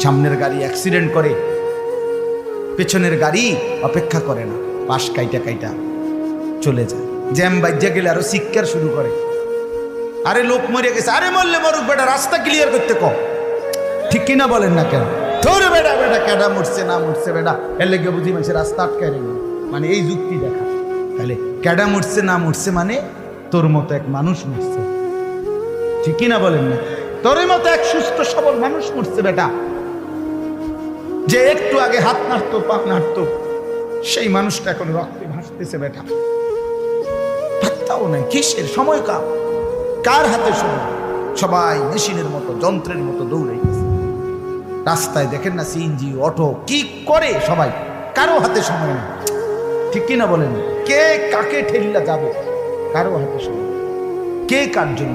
সামনের গাড়ি অ্যাক্সিডেন্ট করে, পেছনের গাড়ি অপেক্ষা করে না, পাশ কাইটা কাইটা চলে যায়। জ্যাম বাজ্যা গেলে আরো চিৎকার শুরু করে, আরে লোক মরে গেছে, আরে মরলে মরুক বেটা, রাস্তা ক্লিয়ার করতে কম। ঠিক কিনা বলেন না কেন? ধরে বেটা বেটা কেডা মরছে না মরছে বেটা, এর লেগে বুঝি মানুষের রাস্তা আটকায় রেখে, মানে এই যুক্তি দেখা। তাহলে কেডা মরছে না মরছে মানে তোর মতো এক মানুষ মরছে। ঠিক কিনা বলেন না? তোর মতো এক সুস্থ সবল মানুষ মরছে বেটা, যে একটু আগে হাত নাড়তো পা নাড়তো, সেই মানুষটা এখন রক্তে ভাসতেছে বেটা। পাত্তাও নাই, কিসের সময় কার হাতে সময়? সবাই মেশিনের মতো যন্ত্রের মতো দৌড়াইতেছে। রাস্তায় দেখেন না সিএনজি অটো কি করে সবাই, কারো হাতে সময় নেই। ঠিক কিনা বলেন? কে কাকে ঠেলিলা যাবে, কারো হাতে সময়, কে কার জন্য